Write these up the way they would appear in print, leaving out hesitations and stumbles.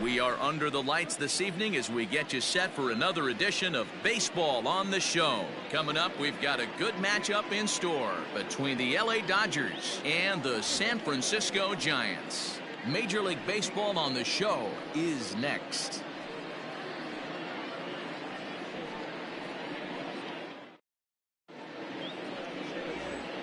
We are under the lights this evening as we get you set for another edition of Baseball on the Show. Coming up, we've got a good matchup in store between the LA Dodgers and the San Francisco Giants. Major League Baseball on the Show is next.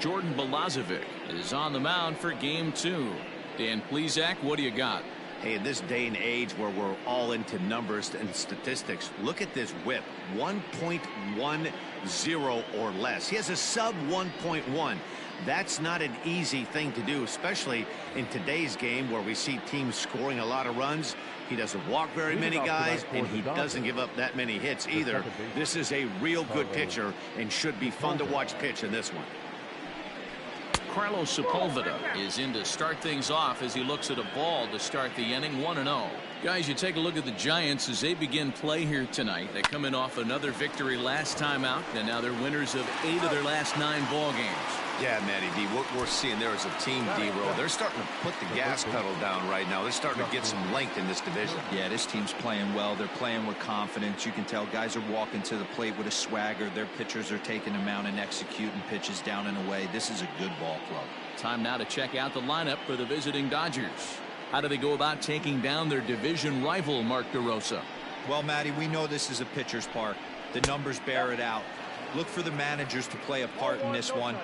Jordan Balazovic is on the mound for game 2. Dan Plesac, what do you got? Hey, in this day and age where we're all into numbers and statistics, look at this whip, 1.10 or less. He has a sub 1.1. That's not an easy thing to do, especially in today's game where we see teams scoring a lot of runs. He doesn't walk very many guys, and he doesn't give up that many hits either. This is a real good pitcher and should be fun to watch pitch in this one. Carlos Sepulveda is in to start things off as he looks at a ball to start the inning, 1-0. Guys, you take a look at the Giants as they begin play here tonight. They come in off another victory last time out, and now they're winners of 8 of their last 9 ball games. Yeah, Matty D, what we're seeing there is a team, D-Roll. They're starting to put the gas pedal down right now. They're starting to get some length in this division. Yeah, this team's playing well. They're playing with confidence. You can tell guys are walking to the plate with a swagger. Their pitchers are taking them out and executing pitches down and away. This is a good ball club. Time now to check out the lineup for the visiting Dodgers. How do they go about taking down their division rival, Mark DeRosa? Well, Matty, we know this is a pitcher's park. The numbers bear it out. Look for the managers to play a part in this one.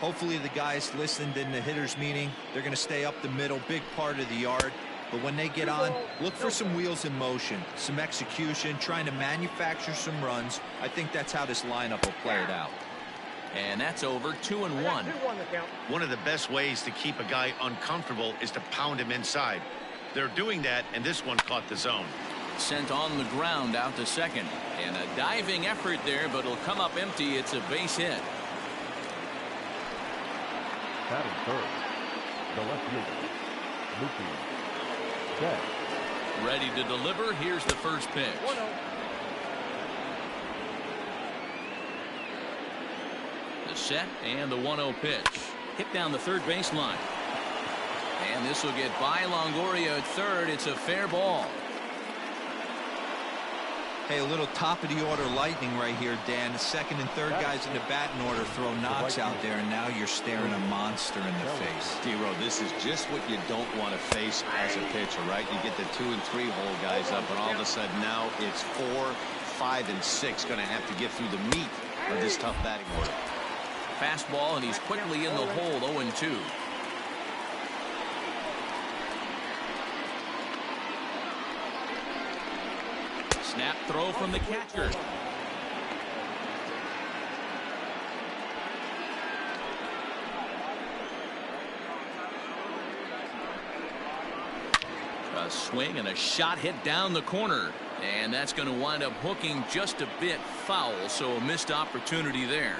Hopefully the guys listened in the hitters meeting. They're going to stay up the middle, big part of the yard. But when they get on, look for some wheels in motion, some execution, trying to manufacture some runs. I think that's how this lineup will play it out. And that's over, 2-1. One of the best ways to keep a guy uncomfortable is to pound him inside. They're doing that, and this one caught the zone. Sent on the ground out to second. And a diving effort there, but it'll come up empty. It's a base hit. Batting third, the left fielder, Mookie Betts. Ready to deliver. Here's the first pitch. 1-0. The set and the 1-0 pitch. Hit down the third baseline. And this will get by Longoria at third. It's a fair ball. Hey, a little top of the order lightning right here, Dan. The second and third guys in the batting order throw knocks out there, and now you're staring a monster in the face. D-Row, this is just what you don't want to face as a pitcher, right? You get the 2 and 3 hole guys up, and all of a sudden now it's 4, 5, and 6 going to have to get through the meat of this tough batting order. Fastball, and he's quickly in the hole, 0-2. Snap throw from the catcher. A swing and a shot hit down the corner. And that's going to wind up hooking just a bit foul, so a missed opportunity there.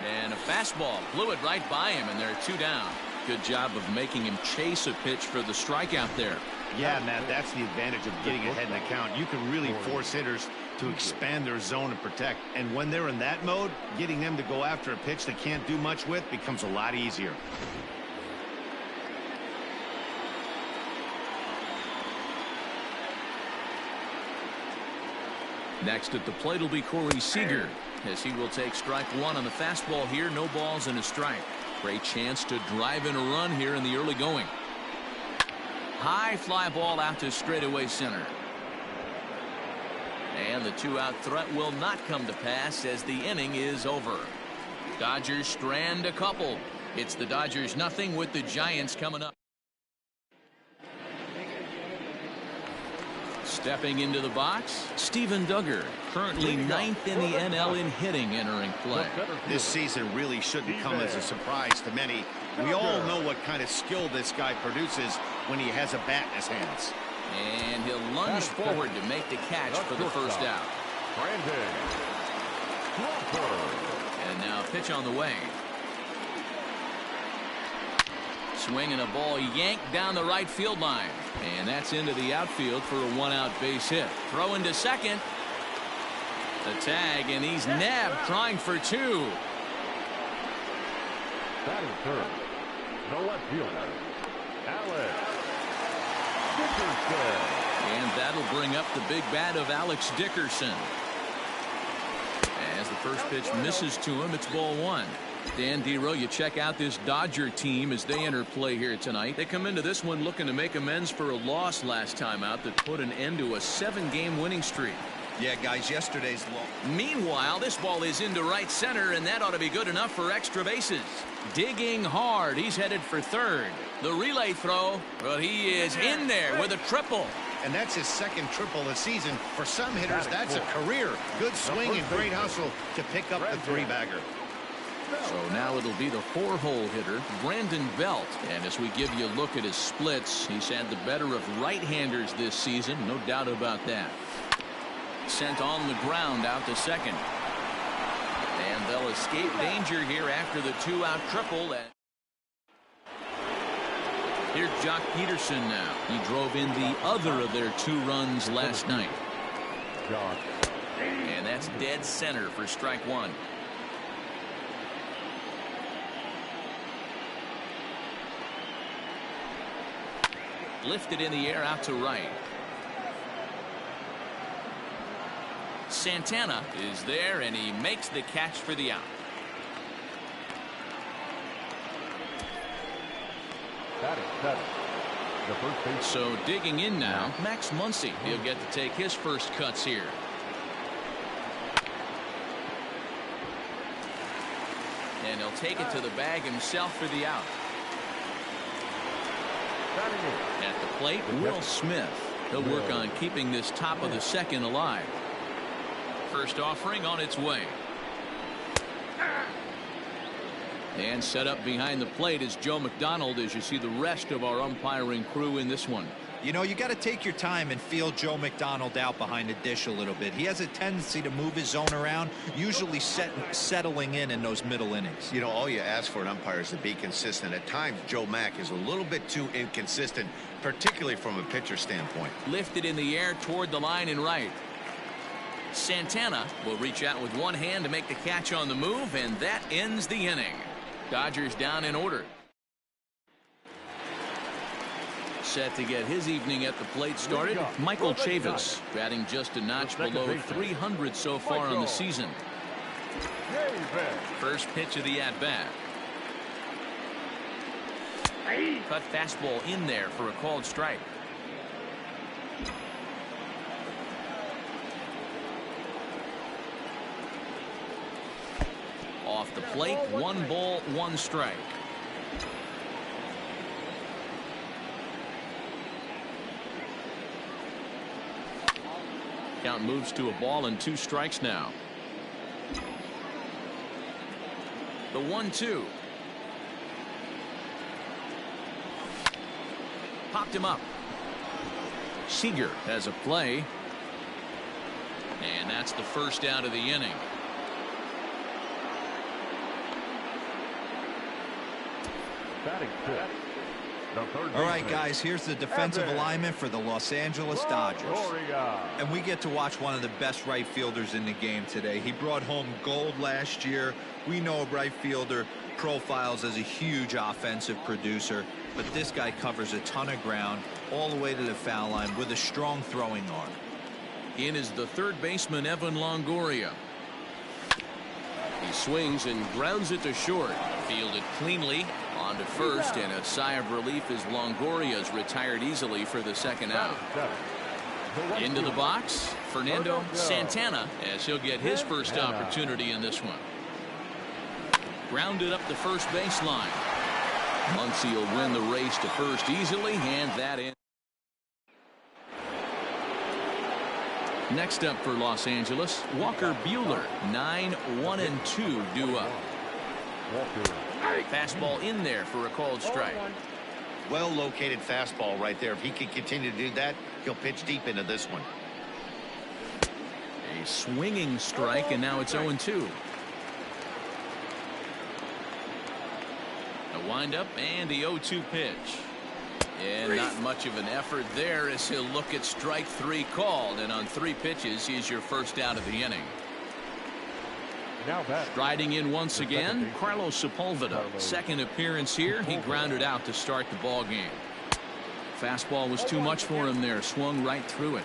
And a fastball blew it right by him, and they're 2 down. Good job of making him chase a pitch for the strikeout there. Yeah, Matt, that's the advantage of getting ahead in the count. You can really force hitters to expand their zone and protect. And when they're in that mode, getting them to go after a pitch they can't do much with becomes a lot easier. Next at the plate will be Corey Seager, as he will take strike 1 on the fastball here. No balls and a strike. Great chance to drive in a run here in the early going. High fly ball out to straightaway center. And the 2-out threat will not come to pass as the inning is over. Dodgers strand a couple. It's the Dodgers nothing with the Giants coming up. Stepping into the box, Steven Duggar, currently 9th in the NL in hitting, entering play. This season really shouldn't come as a surprise to many. We all know what kind of skill this guy produces when he has a bat in his hands. And he'll lunge forward to make the catch for the first out. And now pitch on the way. Swing and a ball yanked down the right field line. And that's into the outfield for a 1-out base hit. Throw into second. The tag, and he's nabbed, trying for 2. Batting third, the left fielder, Alex Dickerson. And that'll bring up the big bat of Alex Dickerson. As the first pitch misses to him, it's ball one. Dan Dero, you check out this Dodger team as they enter play here tonight. They come into this one looking to make amends for a loss last time out that put an end to a 7-game winning streak. Yeah, guys, yesterday's loss. Meanwhile, this ball is into right center, and that ought to be good enough for extra bases. Digging hard. He's headed for third. The relay throw, but he is in there with a triple. And that's his second triple this season. For some hitters, that's a career. Good swing and great hustle to pick up the three-bagger. So now it'll be the 4-hole hitter, Brandon Belt. And as we give you a look at his splits, he's had the better of right-handers this season, no doubt about that. Sent on the ground out to second. And they'll escape danger here after the 2-out triple. Here's Jock Peterson now. He drove in the other of their 2 runs last night. And that's dead center for strike one. Lifted in the air out to right. Santana is there, and he makes the catch for the out. So digging in now, Max Muncy. He'll get to take his first cuts here. And he'll take it to the bag himself for the out. At the plate, Will Smith. He'll work on keeping this top of the second alive. First offering on its way. And set up behind the plate is Joe McDonald as you see the rest of our umpiring crew in this one. You know, you got to take your time and feel Joe McDonald out behind the dish a little bit. He has a tendency to move his zone around, usually settling in those middle innings. You know, all you ask for an umpire is to be consistent. At times, Joe Mack is a little bit too inconsistent, particularly from a pitcher standpoint. Lifted in the air toward the line and right. Santana will reach out with one hand to make the catch on the move, and that ends the inning. Dodgers down in order. Set to get his evening at the plate started, Michael Chavis, batting just a notch below 300 so far on the season. First pitch of the at-bat. Cut fastball in there for a called strike. Off the plate, 1 ball, 1 strike. Count moves to a ball and 2 strikes now. The 1-2. Popped him up. Seager has a play. And that's the first out of the inning. All right, guys, here's the defensive alignment for the Los Angeles Dodgers. And we get to watch one of the best right fielders in the game today. He brought home gold last year. We know a right fielder profiles as a huge offensive producer, but this guy covers a ton of ground all the way to the foul line with a strong throwing arm. In is the third baseman, Evan Longoria. He swings and grounds it to short. Fielded cleanly. On to first, and a sigh of relief as Longoria's retired easily for the second out. Into the box, Fernando Santana, as he'll get his first opportunity in this one. Grounded up the first baseline. Muncy will win the race to first easily, and that in. Next up for Los Angeles, Walker Buehler, 9-1-2 due up. Fastball in there for a called strike. Well located fastball right there. If he can continue to do that, he'll pitch deep into this one. A swinging strike, and now it's 0-2. A windup and the 0-2 pitch. And not much of an effort there as he'll look at strike 3 called, and on 3 pitches he's your first out of the inning. Striding in once again, Carlos Sepulveda. Second appearance here. He grounded out to start the ball game. Fastball was too much for him there. Swung right through it.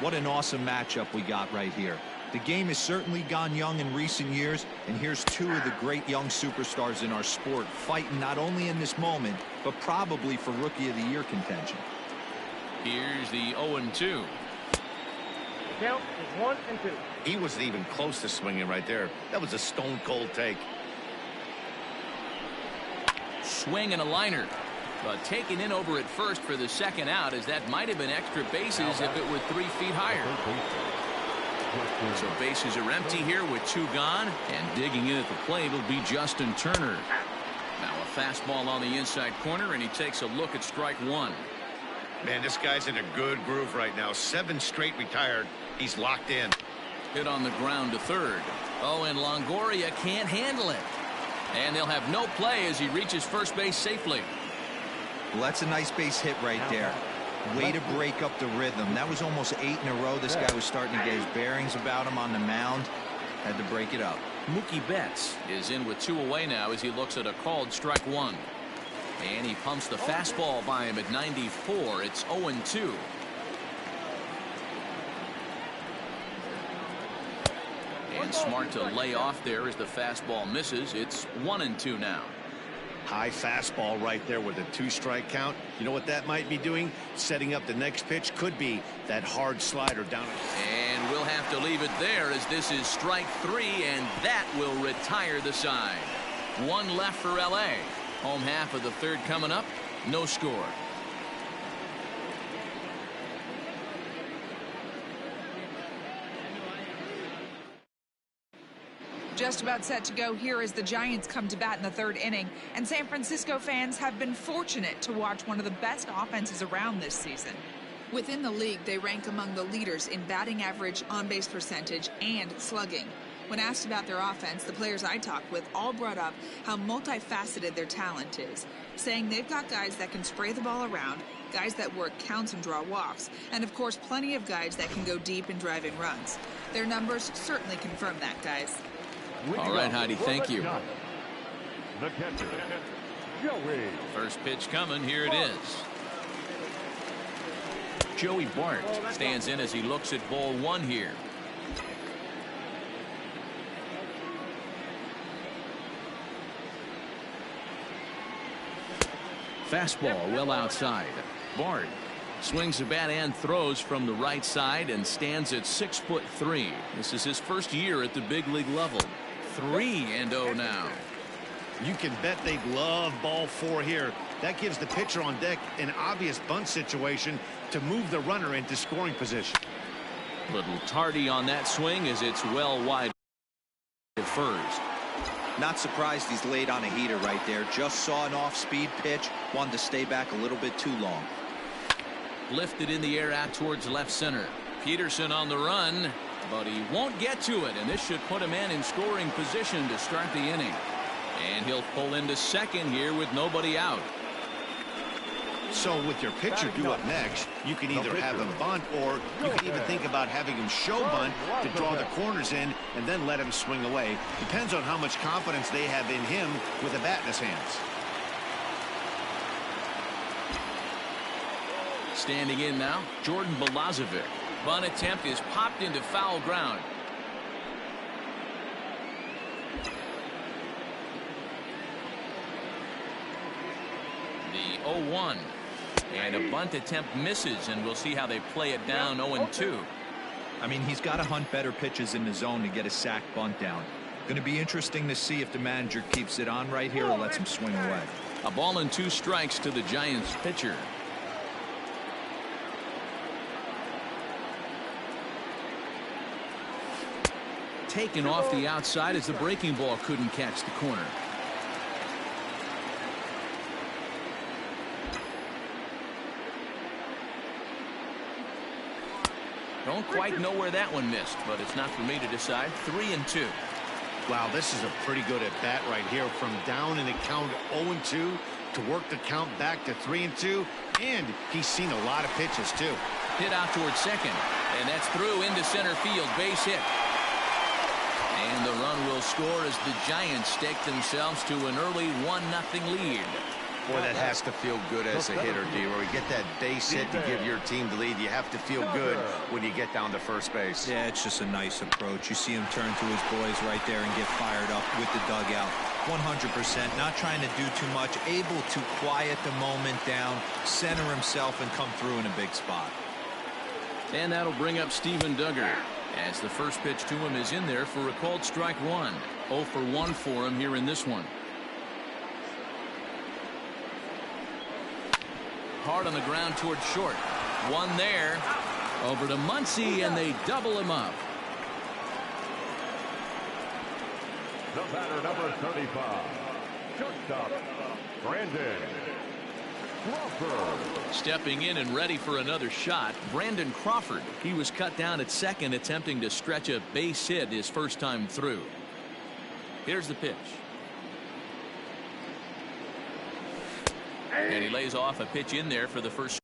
What an awesome matchup we got right here. The game has certainly gone young in recent years, and here's two of the great young superstars in our sport fighting not only in this moment, but probably for Rookie of the Year contention. Here's the 0-2. Count is 1-2. He wasn't even close to swinging right there. That was a stone-cold take. Swing and a liner. But taken in over at first for the second out, as that might have been extra bases if it were 3 feet higher. So bases are empty here with 2 gone, and digging in at the plate will be Justin Turner. Now a fastball on the inside corner, and he takes a look at strike 1. Man, this guy's in a good groove right now. 7 straight retired. He's locked in. Hit on the ground to third. Oh, and Longoria can't handle it. And they'll have no play as he reaches first base safely. Well, that's a nice base hit right there. Way to break up the rhythm. That was almost 8 in a row. This guy was starting to get his bearings about him on the mound. Had to break it up. Mookie Betts is in with 2 away now as he looks at a called strike 1. And he pumps the fastball by him at 94. It's 0-2. And smart to lay off there as the fastball misses. It's 1-2 now. High fastball right there with a 2-strike count. You know what that might be doing? Setting up the next pitch. Could be that hard slider down. And we'll have to leave it there as this is strike 3, and that will retire the side. 1 left for LA. Home half of the third coming up. No score. Just about set to go here as the Giants come to bat in the 3rd inning, and San Francisco fans have been fortunate to watch one of the best offenses around this season. Within the league, they rank among the leaders in batting average, on-base percentage, and slugging. When asked about their offense, the players I talked with all brought up how multifaceted their talent is, saying they've got guys that can spray the ball around, guys that work counts and draw walks, and of course plenty of guys that can go deep and drive in runs. Their numbers certainly confirm that, guys. All right, Heidi, thank you. The catcher, Joey. First pitch coming. Here it is. Joey Bart stands in as he looks at ball 1 here. Fastball well outside. Bart swings the bat and throws from the right side and stands at 6'3". This is his first year at the big league level. 3-0 now. You can bet they'd love ball 4 here. That gives the pitcher on deck an obvious bunt situation to move the runner into scoring position. Little tardy on that swing as it's well wide at first. Not surprised he's laid on a heater right there. Just saw an off-speed pitch. Wanted to stay back a little bit too long. Lifted in the air out towards left center. Peterson on the run, but he won't get to it, and this should put a man in scoring position to start the inning. And he'll pull into second here with nobody out. So with your pitcher due up next, you can either have him bunt, or you can even think about having him show bunt to draw the corners in and then let him swing away. Depends on how much confidence they have in him with a bat in his hands. Standing in now, Jordan Balazovic. Bunt attempt is popped into foul ground. The 0-1. And a bunt attempt misses, and we'll see how they play it down 0-2. I mean, he's got to hunt better pitches in the zone to get a sac bunt down. Going to be interesting to see if the manager keeps it on right here or lets him swing away. A ball and 2 strikes to the Giants pitcher. Taken off the outside as the breaking ball couldn't catch the corner. Don't quite know where that one missed, but it's not for me to decide. 3-2. Wow, this is a pretty good at bat right here, from down in the count 0-2 to work the count back to 3-2, and he's seen a lot of pitches too. Hit out towards second, and that's through into center field. Base hit. And the run will score as the Giants stake themselves to an early 1-0 lead. Boy, that has to feel good as a hitter, D. Where you get that base hit to give your team the lead, you have to feel good when you get down to first base. Yeah, it's just a nice approach. You see him turn to his boys right there and get fired up with the dugout. 100%, not trying to do too much, able to quiet the moment down, center himself, and come through in a big spot. And that'll bring up Steven Duggar, as the first pitch to him is in there for a called strike one. 0 for 1 for him here in this one. Hard on the ground towards short. One there. Over to Muncy, and they double him up. The batter, number 35, shortstop, Brandon Crawford. Stepping in and ready for another shot, Brandon Crawford. He was cut down at second, attempting to stretch a base hit his first time through. Here's the pitch. And he lays off a pitch in there for the first.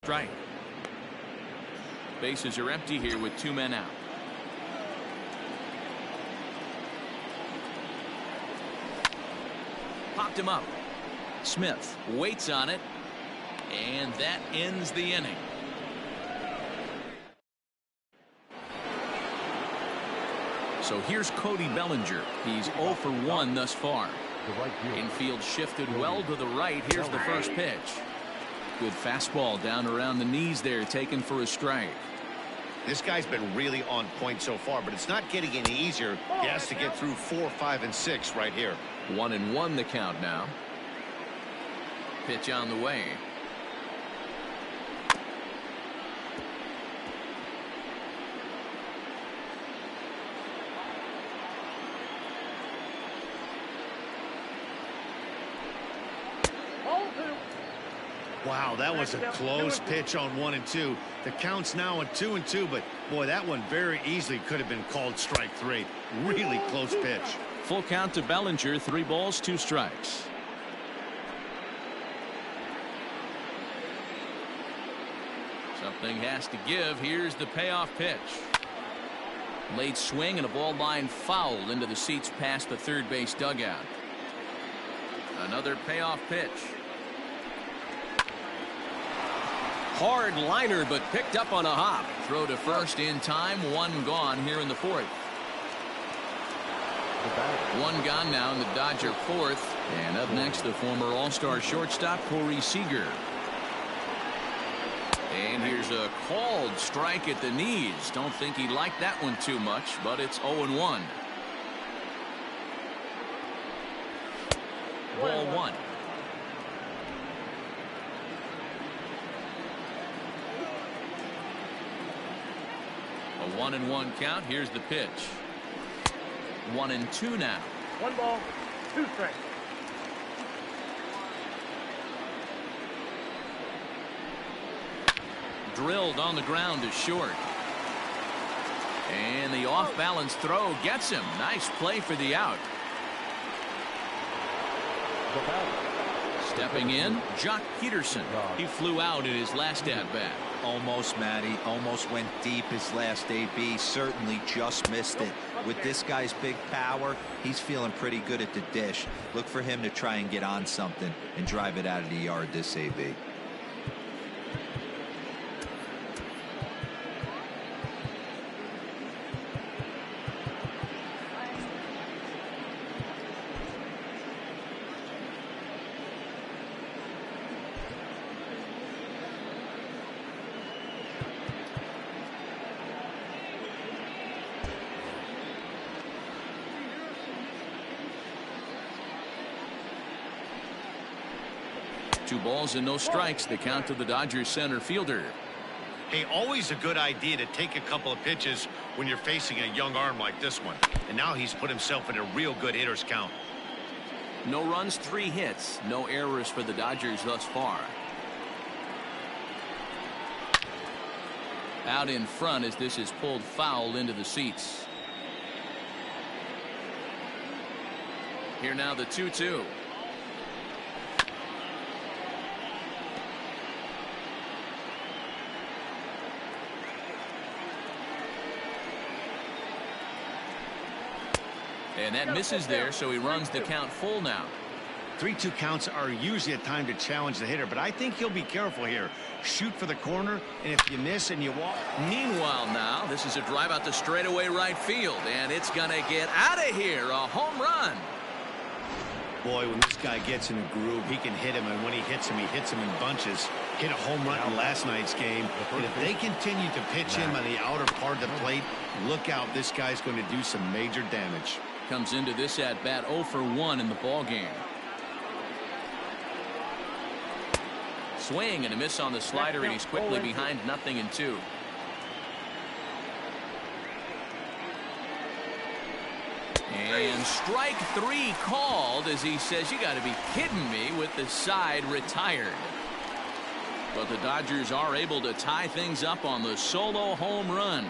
Strike. Bases are empty here with 2 men out. Popped him up. Smith waits on it, and that ends the inning. So here's Cody Bellinger. He's 0 for 1 thus far. Infield shifted well to the right. Here's the first pitch. Good fastball down around the knees there, taken for a strike. This guy's been really on point so far, but it's not getting any easier. He has to get through 4, 5, and 6 right here. 1-1 the count now. Pitch on the way. Wow, that was a close pitch on 1 and 2. The count's now on 2 and 2, but boy, that one very easily could have been called strike 3. Really close pitch. Full count to Bellinger, 3 balls, 2 strikes. Something has to give. Here's the payoff pitch. Late swing and a ball line foul into the seats past the third base dugout. Another payoff pitch. Hard liner, but picked up on a hop. Throw to first in time. 1 gone here in the 4th. 1 gone now in the Dodger 4th. And up next, the former All-Star shortstop, Corey Seager. And here's a called strike at the knees. Don't think he liked that one too much, but it's 0-1. Ball 1. 1-1 count. Here's the pitch. 1-2 now. 1 ball, 2 strikes. Drilled on the ground to short. And the off-balance throw gets him. Nice play for the out. Stepping in, Jock Peterson. He flew out in his last at-bat. Almost, Matty. Almost went deep his last AB. Certainly just missed it. With this guy's big power, he's feeling pretty good at the dish. Look for him to try and get on something and drive it out of the yard this AB. Two balls and no strikes. The count to the Dodgers center fielder. Hey, always a good idea to take a couple of pitches when you're facing a young arm like this one. And now he's put himself in a real good hitter's count. No runs, 3 hits. No errors for the Dodgers thus far. Out in front as this is pulled foul into the seats. Here now the 2-2. And that misses there, so he runs the count full now. 3-2 counts are usually a time to challenge the hitter, but I think he'll be careful here. Shoot for the corner, and if you miss and you walk. Meanwhile now, this is a drive out to straightaway right field, and it's going to get out of here. A home run. Boy, when this guy gets in a groove, he can hit him, and when he hits him in bunches. Hit a home run in last night's game, and if they continue to pitch him on the outer part of the plate, look out, this guy's going to do some major damage. Comes into this at bat 0 for 1 in the ball game. Swing and a miss on the slider, and he's quickly behind 0-2. And strike 3 called as he says, you got to be kidding me, with the side retired. But the Dodgers are able to tie things up on the solo home run.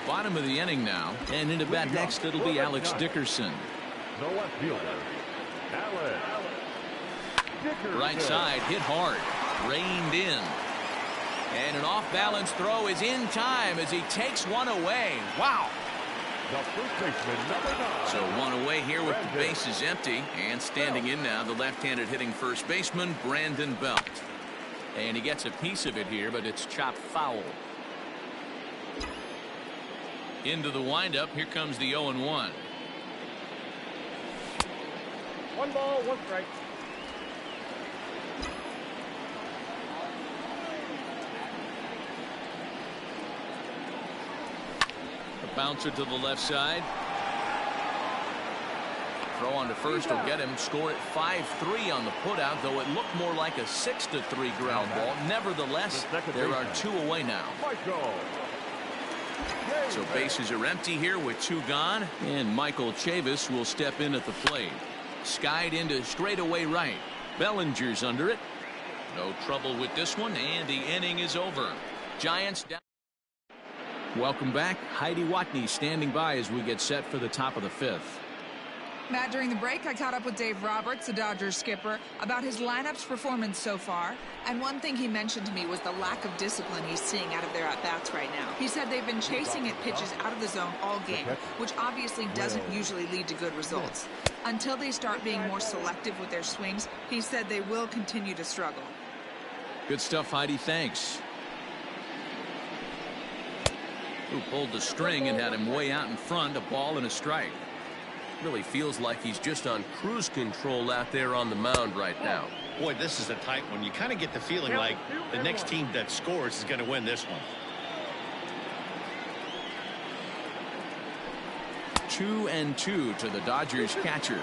Bottom of the inning now, and into bat next it'll be Alex Dickerson. The left fielder, Alex Dickerson. Right side hit hard, reined in, and an off-balance throw is in time as he takes one away. Wow. The first baseman, number 9. So one away here with the bases empty, and standing in now the left-handed hitting first baseman Brandon Belt, and he gets a piece of it here, but it's chopped foul. Into the windup. Here comes the 0-1. 1 ball, 1 strike. The bouncer to the left side. Throw on to first will get him. Score at 5-3 on the putout, though it looked more like a 6-3 ground ball. Nevertheless, there are 2 away now. So bases are empty here with 2 gone, and Michael Chavis will step in at the plate. Skied into straightaway right. Bellinger's under it. No trouble with this one, and the inning is over. Giants down. Welcome back. Heidi Watney standing by as we get set for the top of the 5th. Matt, during the break, I caught up with Dave Roberts, the Dodgers skipper, about his lineup's performance so far. And one thing he mentioned to me was the lack of discipline he's seeing out of their at-bats right now. He said they've been chasing at pitches out of the zone all game, which obviously doesn't usually lead to good results. Until they start being more selective with their swings, he said they will continue to struggle. Good stuff, Heidi. Thanks. Who pulled the string and had him way out in front, a ball and a strike. Really feels like he's just on cruise control out there on the mound right now. Boy, this is a tight one. You kind of get the feeling like the next team that scores is going to win this one. 2-2 to the Dodgers catcher.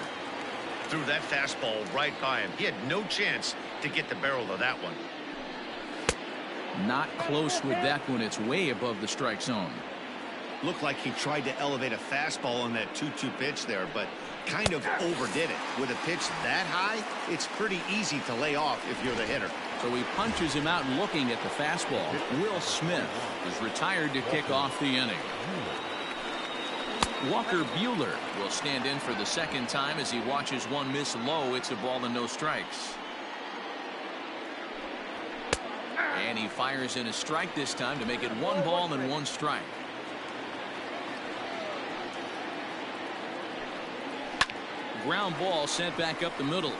Threw that fastball right by him. He had no chance to get the barrel of that one. Not close with that one. It's way above the strike zone. Looked like he tried to elevate a fastball on that 2-2 pitch there, but kind of overdid it. With a pitch that high, it's pretty easy to lay off if you're the hitter. So he punches him out looking at the fastball. Will Smith is retired to kick off the inning. Walker Buehler will stand in for the second time as he watches one miss low. It's a ball and no strikes. And he fires in a strike this time to make it 1 ball and 1 strike. Ground ball sent back up the middle.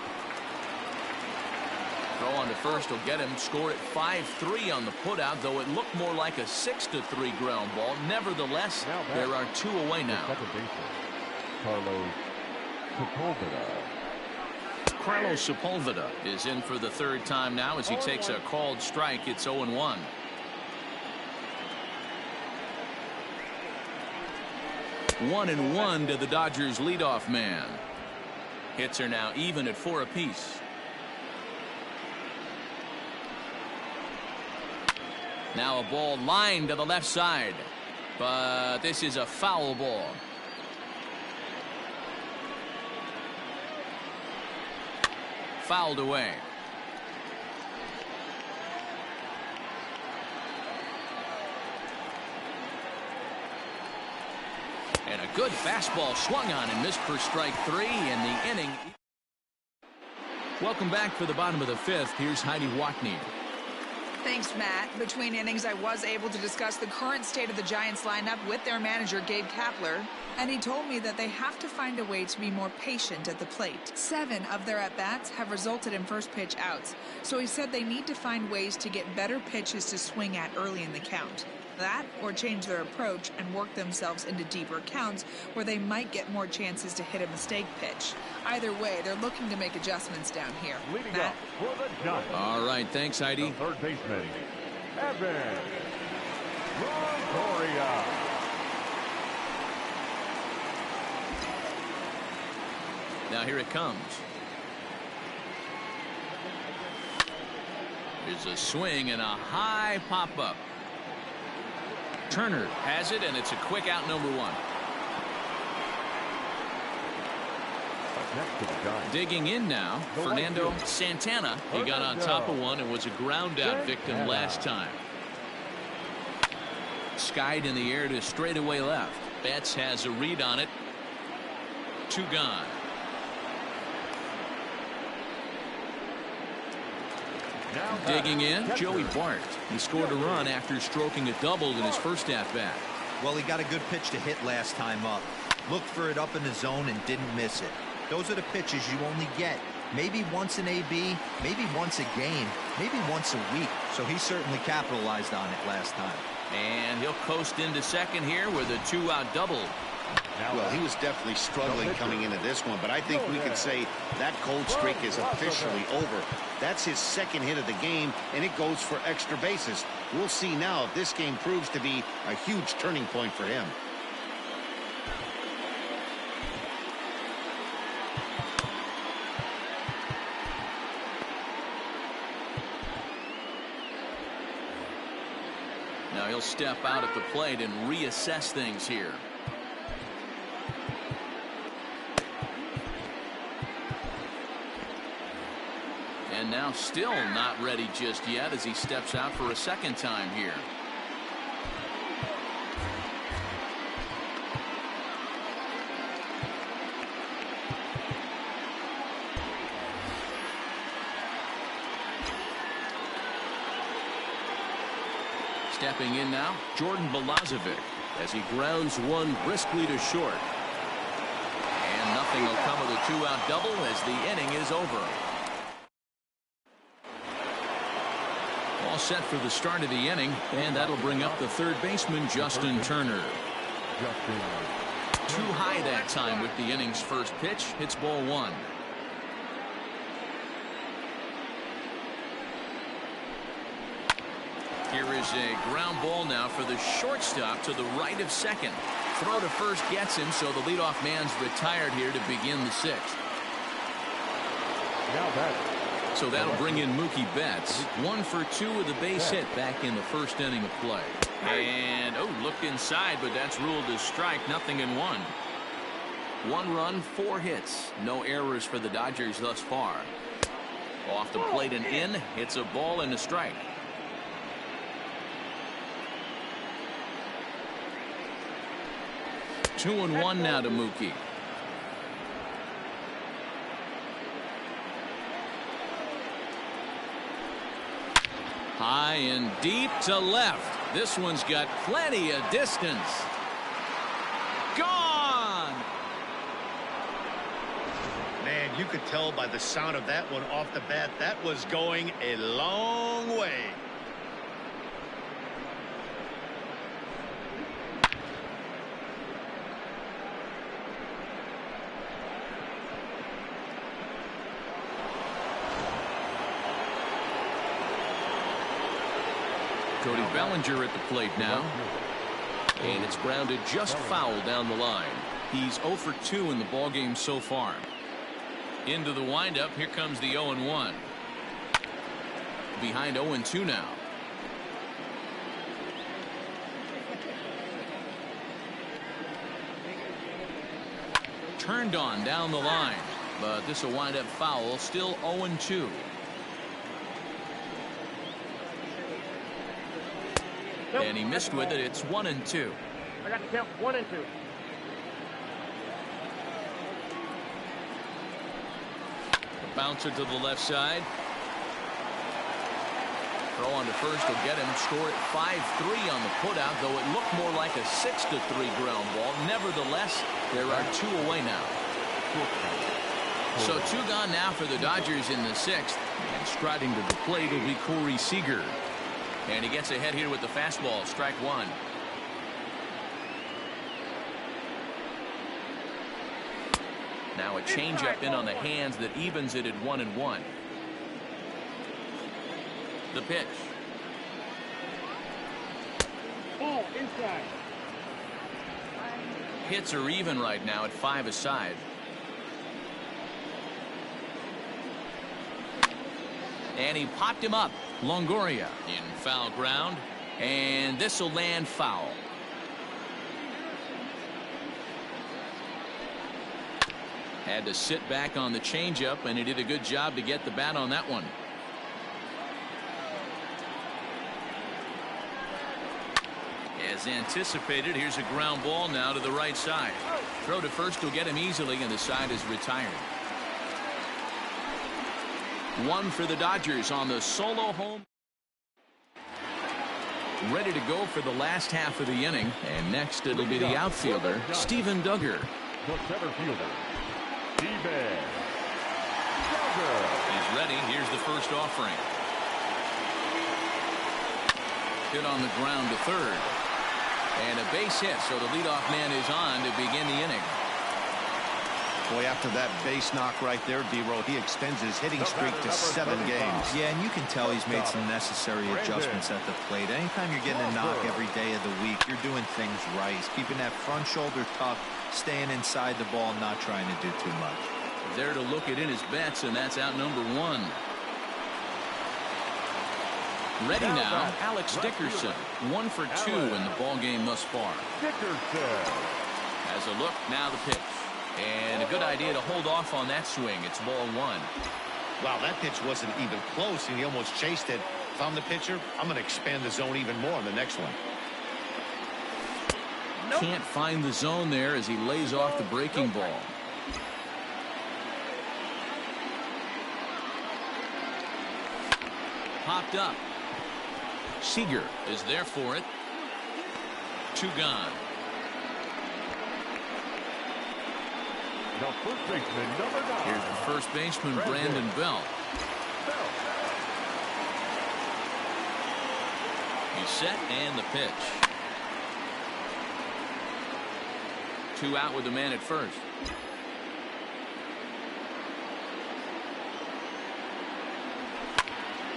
Throw on to first will get him. Score at 5-3 on the putout, though it looked more like a 6-3 ground ball. Nevertheless, there are 2 away now. Second baseman, Carlos Sepulveda. Carlos Sepulveda is in for the 3rd time now as he takes a called strike. It's 0-1. One and 1 to the Dodgers leadoff man. Hits are now even at 4 apiece. Now a ball lined to the left side, but this is a foul ball. Fouled away. And a good fastball swung on and missed for strike 3 in the inning. Welcome back for the bottom of the 5th. Here's Heidi Watney. Thanks, Matt. Between innings, I was able to discuss the current state of the Giants lineup with their manager, Gabe Kapler, and he told me that they have to find a way to be more patient at the plate. 7 of their at-bats have resulted in first pitch outs, so he said they need to find ways to get better pitches to swing at early in the count. That, or change their approach and work themselves into deeper counts where they might get more chances to hit a mistake pitch. Either way, they're looking to make adjustments down here. Leading Matt? up for the Giants. All right, thanks, Heidi. The third baseman, Evan Longoria. Now here it comes. There's a swing and a high pop-up. Turner has it, and it's a quick out, number 1. Next to the Giants. Digging in now, Fernando Santana. He got on top of one and was a ground out victim last time. Skied in the air to straightaway left. Betts has a read on it. 2 gone. Digging in, Joey Bart. He scored a run after stroking a double in his first at-bat. Well, he got a good pitch to hit last time up. Looked for it up in the zone and didn't miss it. Those are the pitches you only get maybe once in AB, maybe once a game, maybe once a week. So he certainly capitalized on it last time. And he'll coast into second here with a 2-out double. Well, he was definitely struggling coming into this one, but I think we could say that cold streak is officially over. That's his 2nd hit of the game, and it goes for extra bases. We'll see now if this game proves to be a huge turning point for him. Now he'll step out at the plate and reassess things here. And now still not ready just yet as he steps out for a 2nd time here. Stepping in now, Jordan Balazovic as he grounds one briskly to short. And nothing will come of the 2-out double as the inning is over. All set for the start of the inning, and that'll bring up the 3rd baseman, Justin Turner. Too high that time with the inning's first pitch. Hits ball 1. Here is a ground ball now for the shortstop to the right of second. Throw to first gets him, so the leadoff man's retired here to begin the 6th. Now back, So that'll bring in Mookie Betts. 1 for 2 with a base hit back in the first inning of play. And, looked inside, but that's ruled as strike. 0-1. 1 run, 4 hits. No errors for the Dodgers thus far. Off the plate and in. It's a ball and a strike. 2-1 now to Mookie. High and deep to left. This one's got plenty of distance. Gone! Man, you could tell by the sound of that one off the bat, that was going a long way. Cody Bellinger at the plate now. And it's grounded just foul down the line. He's 0 for 2 in the ballgame so far. Into the windup. Here comes the 0-1. Behind 0-2 now. Turned on down the line. But this will wind up foul. Still 0-2. And he missed with it. It's 1-2. I got the count 1 and 2. A bouncer to the left side. Throw on to first will get him. Score at 5-3 on the putout, though it looked more like a 6-3 ground ball. Nevertheless, there are 2 away now. So 2 gone now for the Dodgers in the 6th. And striding to the plate will be Corey Seager. And he gets ahead here with the fastball. Strike 1. Now a changeup in on the hands that evens it at 1-1. The pitch. Ball inside. Hits are even right now at 5 aside. And he popped him up. Longoria in foul ground, and this will land foul. Had to sit back on the changeup, and he did a good job to get the bat on that one. As anticipated, here's a ground ball now to the right side. Throw to first will get him easily, and the side is retired. 1 for the Dodgers on the solo home. Ready to go for the last half of the inning. And next it'll be the outfielder, Steven Duggar. The center fielder, Steven Duggar. He's ready. Here's the first offering. Hit on the ground to third. And a base hit, so the leadoff man is on to begin the inning. Boy, after that base knock right there, D-Roll, he extends his hitting streak to 7 games. Yeah, and you can tell he's made some necessary adjustments at the plate. Anytime you're getting a knock every day of the week, you're doing things right. He's keeping that front shoulder tough, staying inside the ball, not trying to do too much. There to look it in his bets, and that's out number 1. Ready now, Alex Dickerson. 1 for 2 in the ballgame thus far. Dickerson has a look, now the pitch. And a good idea to hold off on that swing. It's ball 1. Wow, that pitch wasn't even close, and he almost chased it. If I'm the pitcher, I'm going to expand the zone even more on the next one. Can't find the zone there as he lays off the breaking ball. Popped up. Seager is there for it. 2 gone. The first baseman, number 9. Here's the first baseman, Brandon Belt. He's set and the pitch. 2 out with the man at first.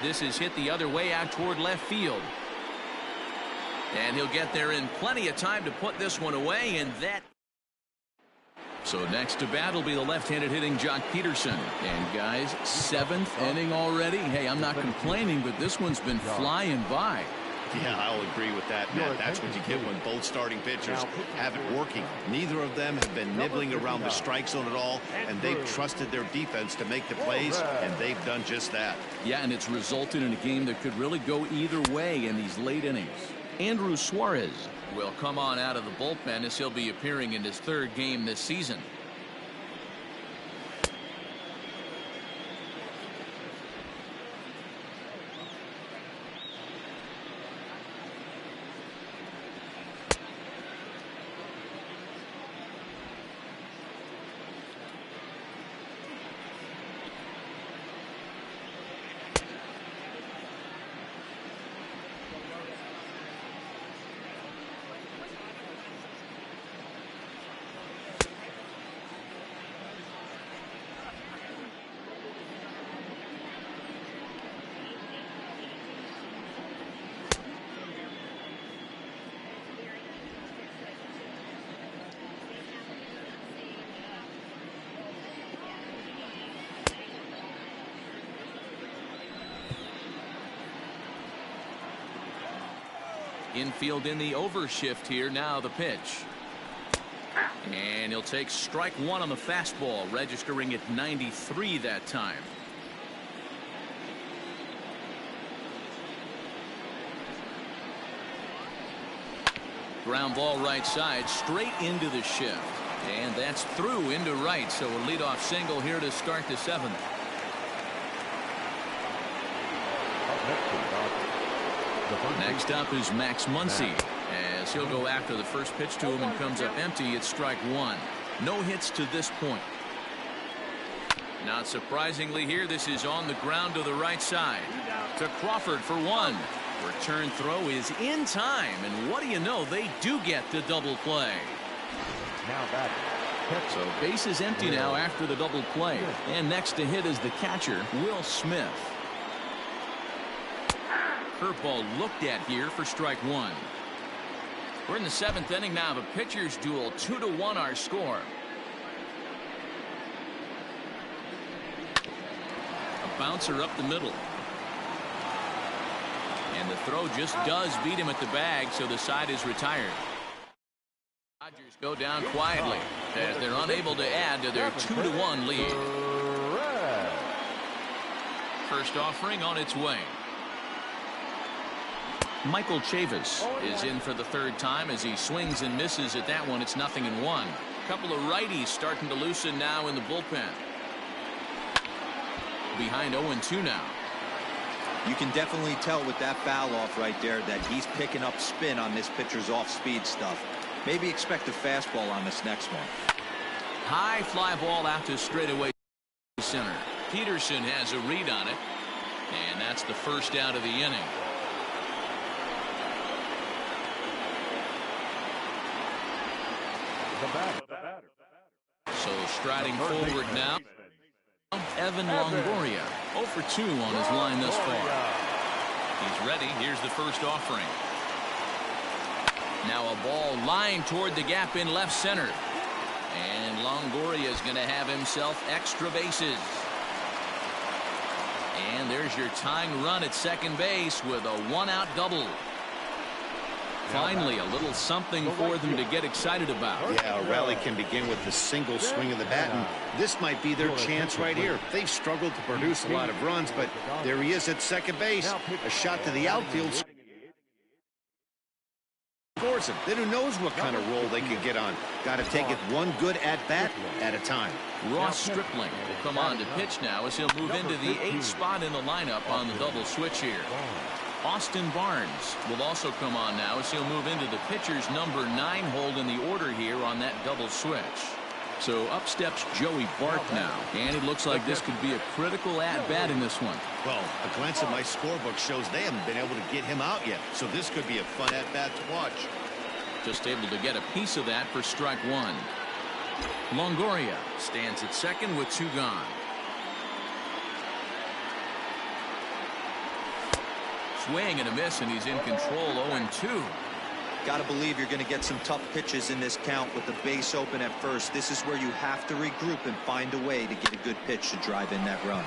This is hit the other way out toward left field. And he'll get there in plenty of time to put this one away, and that So next to bat will be the left-handed hitting Jock Peterson. And guys, 7th inning already. Hey, I'm not complaining, but this one's been flying by. Yeah, I'll agree with that, Matt. That's what you get when both starting pitchers have it working. Neither of them have been nibbling around the strike zone at all, and they've trusted their defense to make the plays, and they've done just that. Yeah, and it's resulted in a game that could really go either way in these late innings. Andrew Suarez will come on out of the bullpen as he'll be appearing in his 3rd game this season. Infield in the overshift here. Now the pitch. And he'll take strike 1 on the fastball, registering at 93 that time. Ground ball right side, straight into the shift. And that's through into right, so a leadoff single here to start the 7th. Next up is Max Muncy, as he'll go after the first pitch to him and comes up empty. It's strike 1. No hits to this point. Not surprisingly here, this is on the ground to the right side. To Crawford for 1. Return throw is in time, and what do you know, they do get the double play. So base is empty now after the double play, and next to hit is the catcher, Will Smith. Curveball looked at here for strike 1. We're in the 7th inning now of a pitcher's duel. 2-1 our score. A bouncer up the middle. And the throw just does beat him at the bag, so the side is retired. Dodgers go down quietly as they're unable to add to their 2-1 lead. First offering on its way. Michael Chavis is in for the 3rd time as he swings and misses at that one. It's 0-1. A couple of righties starting to loosen now in the bullpen. Behind 0-2 now. You can definitely tell with that foul off right there that he's picking up spin on this pitcher's off-speed stuff. Maybe expect a fastball on this next one. High fly ball out to straightaway center. Peterson has a read on it, and that's the first out of the inning. So striding forward now, Evan Longoria, 0 for 2 on his line thus far. He's ready. Here's the first offering. Now a ball lined toward the gap in left center. And Longoria is going to have himself extra bases. And there's your tying run at second base with a 1-out double. Finally, a little something for them to get excited about. Yeah, a rally can begin with the single swing of the bat, and this might be their chance right here. They've struggled to produce a lot of runs, but there he is at second base. A shot to the outfield. Scores him. Then who knows what kind of roll they can get on. Got to take it one good at-bat at a time. Ross Stripling will come on to pitch now as he'll move into the 8th spot in the lineup on the double switch here. Austin Barnes will also come on now as he'll move into the pitcher's number 9 hold in the order here on that double switch. So up steps Joey Bart now, and it looks like this could be a critical at-bat in this one. Well, a glance at my scorebook shows they haven't been able to get him out yet, so this could be a fun at-bat to watch. Just able to get a piece of that for strike 1. Longoria stands at second with 2 gone. Swing and a miss, and he's in control. 0-2. Got to believe you're going to get some tough pitches in this count with the base open at first. This is where you have to regroup and find a way to get a good pitch to drive in that run.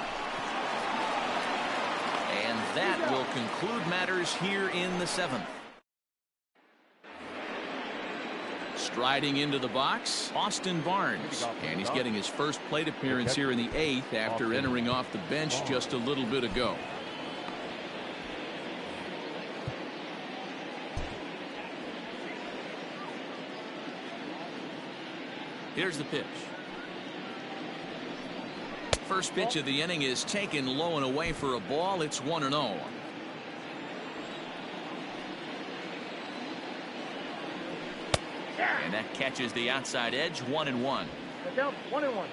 And that will conclude matters here in the 7th. Striding into the box, Austin Barnes. And he's getting his first plate appearance here in the 8th after entering off the bench just a little bit ago. Here's the pitch. First pitch of the inning is taken low and away for a ball. It's 1-0. And that catches the outside edge. 1-1. Look out, 1-1.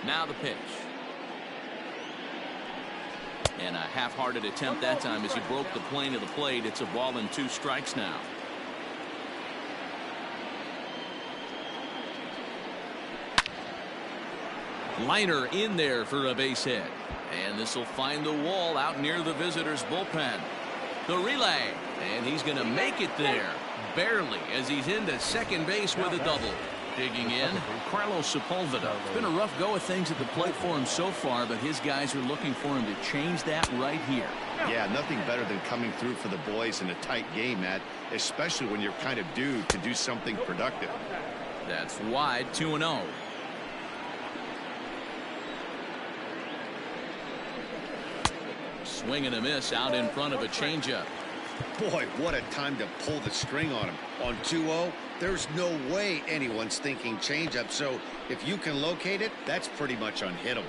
Now the pitch. And a half-hearted attempt that time as he broke the plane of the plate. It's a ball and 2 strikes now. Liner in there for a base hit. And this will find the wall out near the visitors' bullpen. The relay. And he's going to make it there. Barely, as he's into second base with a double. Digging in, Carlos Sepulveda. It's been a rough go of things at the plate for him so far, but his guys are looking for him to change that right here. Yeah, nothing better than coming through for the boys in a tight game, Matt, especially when you're kind of due to do something productive. That's wide. 2-0. Swing and a miss out in front of a changeup. Boy, what a time to pull the string on him. On 2-0, there's no way anyone's thinking changeup, so if you can locate it, that's pretty much unhittable.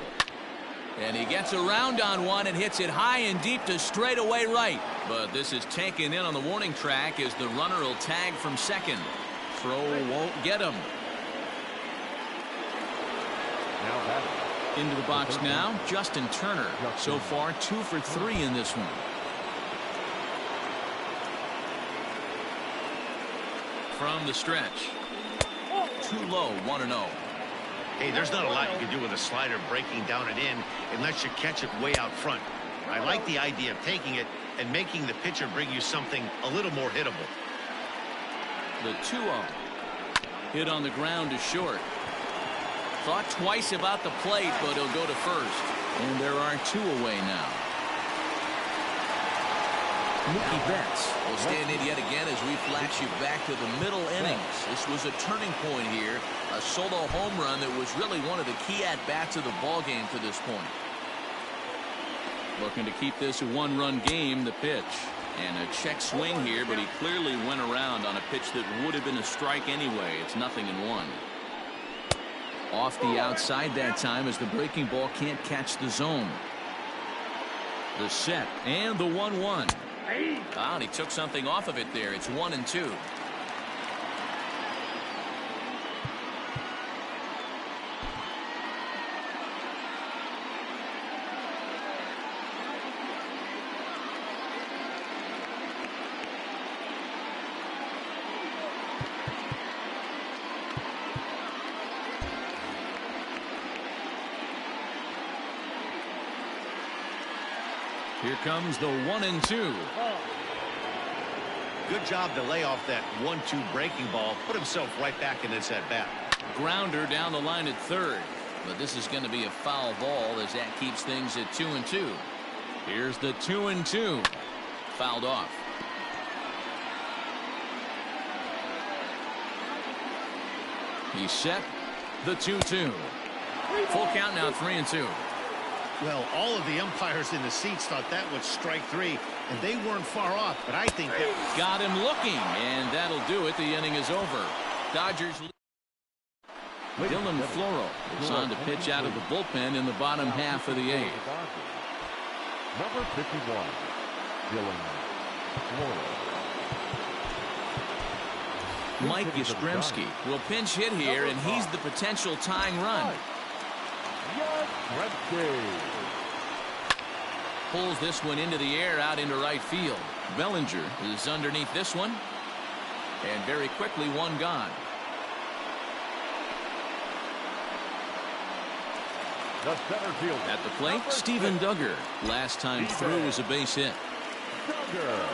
And he gets around on one and hits it high and deep to straightaway right. But this is taken in on the warning track as the runner will tag from second. Throw won't get him. Into the box now, Justin Turner. So far, 2 for 3 in this one. From the stretch. Too low, 1-0. Hey, there's not a lot you can do with a slider breaking down and in unless you catch it way out front. I like the idea of taking it and making the pitcher bring you something a little more hittable. The 2-0. Hit on the ground to short. Thought twice about the plate, but he'll go to first. And there are 2 away now. Mookie Betts will stand in yet again as we flash you back to the middle innings. This was a turning point here. A solo home run that was really one of the key at-bats of the ballgame to this point. Looking to keep this a 1-run game. The pitch. And a check swing here, but he clearly went around on a pitch that would have been a strike anyway. It's 0-1. Off the outside that time as the breaking ball can't catch the zone. The set and the 1-1. And he took something off of it there. It's 1-2. Here comes the 1-2. Good job to lay off that 1-2 breaking ball. Put himself right back in this at-bat. Grounder down the line at third. But this is going to be a foul ball as that keeps things at 2-2. Here's the 2-2. Fouled off. He's set. The 2-2. Full count now, 3-2. Well, all of the umpires in the seats thought that was strike three, and they weren't far off, but I think that got him looking, and that'll do it. The inning is over. Dodgers. Dylan Floro is on to pitch out of the bullpen in the bottom half of the eighth. Number 51, Dylan Floro. Mike Yastrzemski will pinch hit here, and he's the potential tying run. Pulls this one into the air out into right field. Bellinger is underneath this one, and very quickly one gone. The center field. At the plate, Steven Duggar. Last time through was a base hit. Duggar.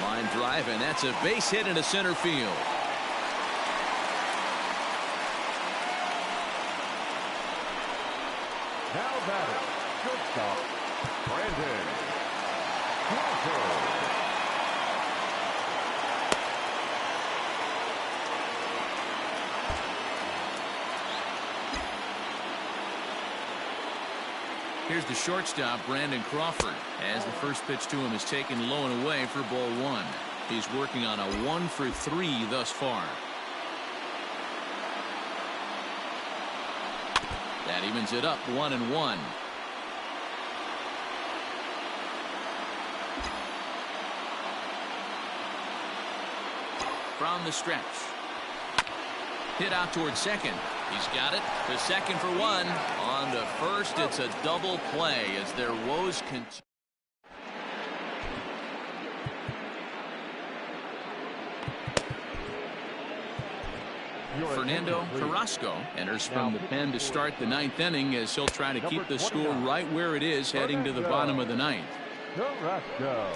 Line drive, and that's a base hit into center field. Now batting, shortstop, Brandon Crawford. Here's the shortstop, Brandon Crawford, as the first pitch to him is taken low and away for ball one. He's working on a 1-for-3 thus far. That evens it up 1-1. From the stretch. Hit out towards second. He's got it to second for one. On to first, it's a double play as their woes continue. Fernando Carrasco enters from the pen to start the ninth inning as he'll try to keep the score right where it is heading to the bottom of the ninth. Carrasco.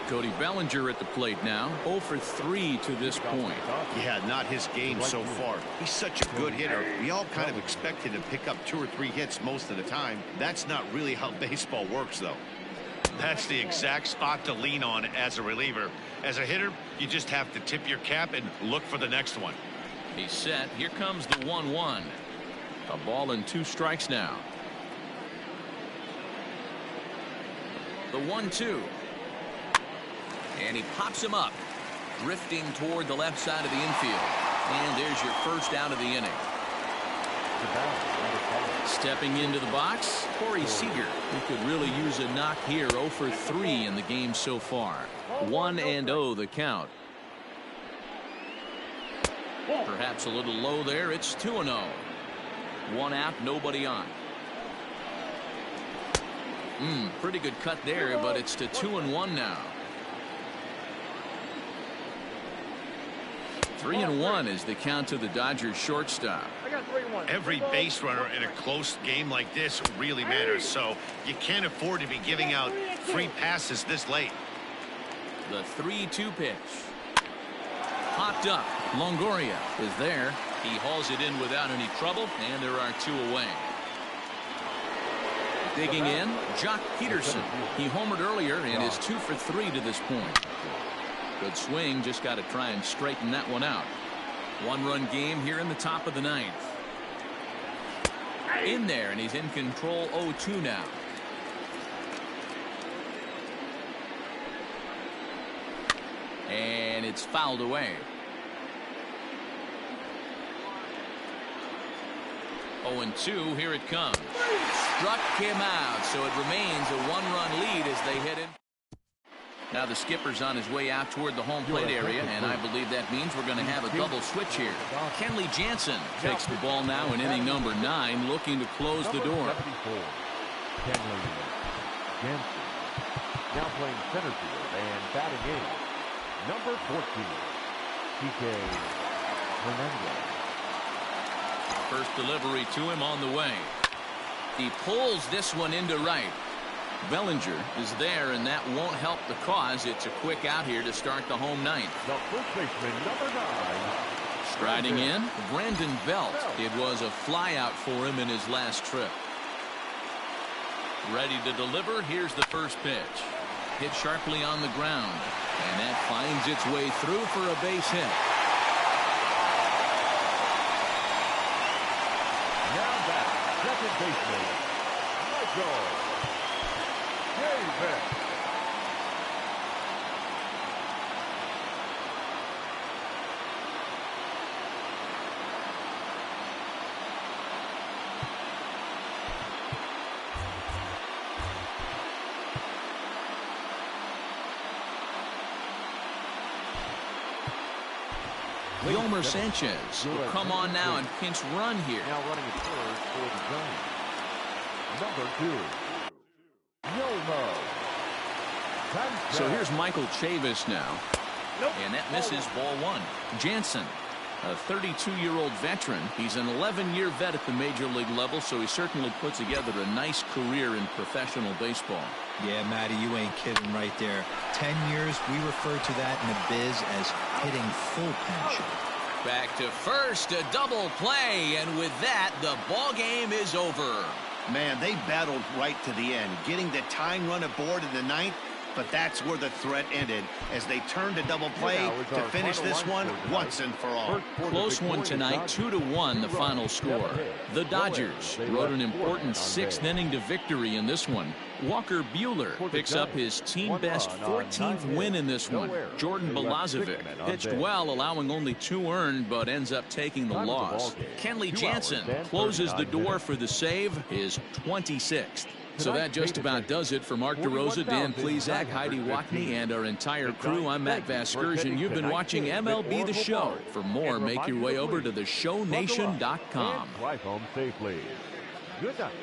Cody Bellinger at the plate now, 0-for-3 to this point. Yeah, not his game so far. He's such a good hitter. We all kind of expect him to pick up 2 or 3 hits most of the time. That's not really how baseball works, though. That's the exact spot to lean on as a reliever. As a hitter, you just have to tip your cap and look for the next one. He's set. Here comes the 1-1. A ball and 2 strikes now. The 1-2. And he pops him up, drifting toward the left side of the infield. And there's your first out of the inning. Stepping into the box, Corey Seager, who could really use a knock here. 0-for-3 in the game so far. 1-0 the count. Perhaps a little low there. It's 2-0. 1 out, nobody on. Pretty good cut there, but it's to 2-1 now. 3-1 is the count to the Dodgers shortstop. Every base runner in a close game like this really matters, so you can't afford to be giving out free passes this late. The 3-2 pitch. Popped up. Longoria is there. He hauls it in without any trouble, and there are 2 away. Digging in, Jock Peterson. He homered earlier and is 2-for-3 to this point. Good swing, just got to try and straighten that one out. 1-run game here in the top of the ninth. In there, and he's in control. 0-2 now. And it's fouled away. 0-2, here it comes. Struck him out, so it remains a 1-run lead as they head in. Now the skipper's on his way out toward the home plate area, and I believe that means we're going to have a double switch here. Kenley Jansen takes the ball now in inning number 9, looking to close the door. Kenley Jansen now playing center field and batting in. Number 14, TK Hernandez. First delivery to him on the way. He pulls this one into right. Bellinger is there, and that won't help the cause. It's a quick out here to start the home ninth. The first baseman, number 9. Striding in, Brandon Belt. It was a flyout for him in his last trip. Ready to deliver. Here's the first pitch. Hit sharply on the ground, and that finds its way through for a base hit. Now back, second baseman, Michael Davis. Yomer Sanchez will come on now and pinch run here. Now running at third for the Giants. Number 2, Yomer. So here's Michael Chavis now. And that misses ball 1. Jansen, a 32-year-old veteran. He's an 11-year vet at the major league level, so he certainly put together a nice career in professional baseball. Yeah, Matty, you ain't kidding right there. 10 years, we refer to that in the biz as hitting full pension. Back to first, a double play, and with that, the ball game is over. Man, they battled right to the end, getting the tying run aboard in the 9th, but that's where the threat ended as they turned to double play to finish this one once and for all. Close one tonight, 2-1 the final score. The Dodgers rode an important 6th inning to victory in this one. Walker Buehler picks up his team-best 14th win in this one. Jordan Balazovic pitched well, allowing only 2 earned, but ends up taking the loss. Kenley Jansen closes the door for the save, his 26th. So that just about does it for Mark DeRosa, Dan Plesac, Heidi Watney, and our entire crew. I'm Matt Vasgersian. You've been watching MLB The Show. For more, make your way over to theshownation.com. Drive home safely. Good night.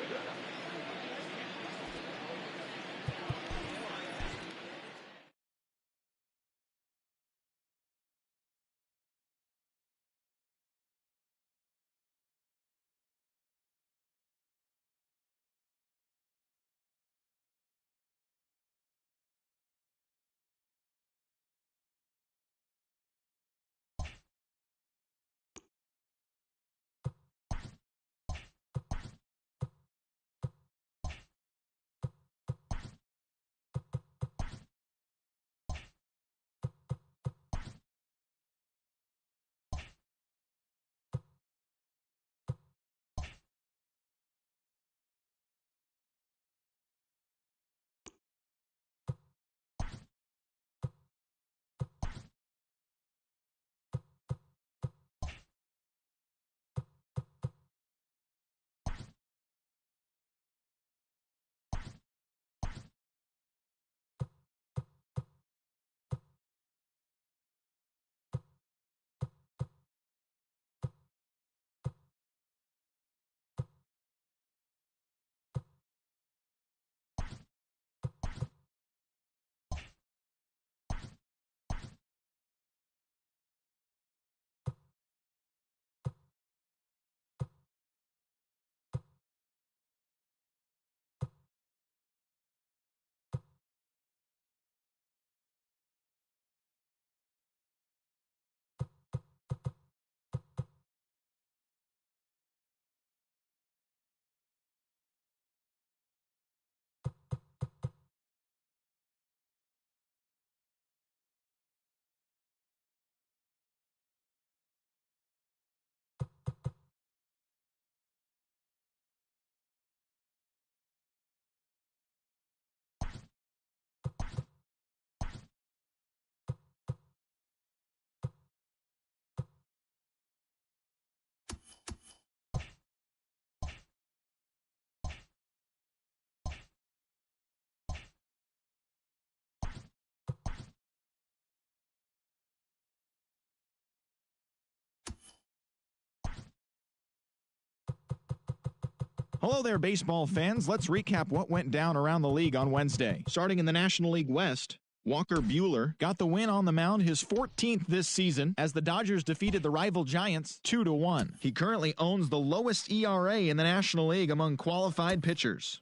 Hello there, baseball fans. Let's recap what went down around the league on Wednesday. Starting in the National League West, Walker Buehler got the win on the mound, his 14th this season, as the Dodgers defeated the rival Giants 2-1. He currently owns the lowest ERA in the National League among qualified pitchers.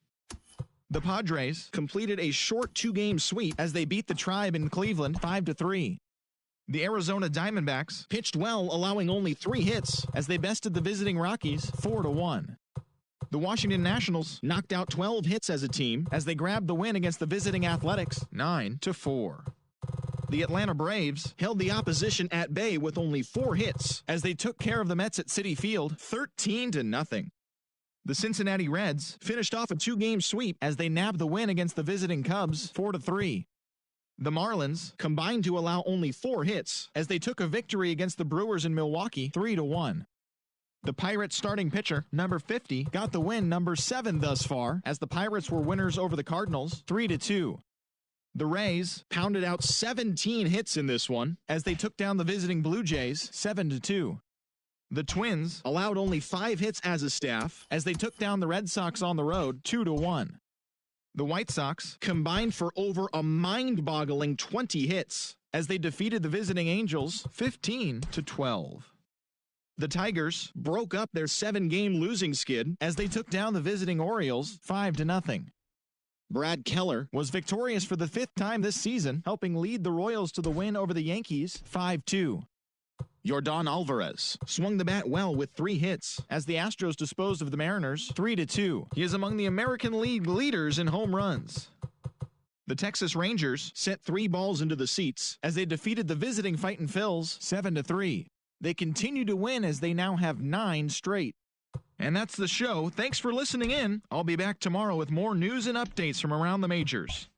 The Padres completed a short 2-game sweep as they beat the Tribe in Cleveland 5-3. The Arizona Diamondbacks pitched well, allowing only 3 hits as they bested the visiting Rockies 4-1. The Washington Nationals knocked out 12 hits as a team as they grabbed the win against the visiting Athletics 9-4. The Atlanta Braves held the opposition at bay with only 4 hits as they took care of the Mets at Citi Field 13-0. The Cincinnati Reds finished off a 2-game sweep as they nabbed the win against the visiting Cubs 4-3. The Marlins combined to allow only 4 hits as they took a victory against the Brewers in Milwaukee 3-1. The Pirates starting pitcher, number 50, got the win, number 7 thus far, as the Pirates were winners over the Cardinals 3-2. The Rays pounded out 17 hits in this one as they took down the visiting Blue Jays 7-2. The Twins allowed only 5 hits as a staff as they took down the Red Sox on the road 2-1. The White Sox combined for over a mind-boggling 20 hits as they defeated the visiting Angels 15-12. The Tigers broke up their 7-game losing skid as they took down the visiting Orioles 5-0. Brad Keller was victorious for the 5th time this season, helping lead the Royals to the win over the Yankees 5-2. Yordan Alvarez swung the bat well with 3 hits as the Astros disposed of the Mariners 3-2. He is among the American League leaders in home runs. The Texas Rangers sent 3 balls into the seats as they defeated the visiting Fightin' Phils 7-3. They continue to win as they now have 9 straight. And that's the show. Thanks for listening in. I'll be back tomorrow with more news and updates from around the majors.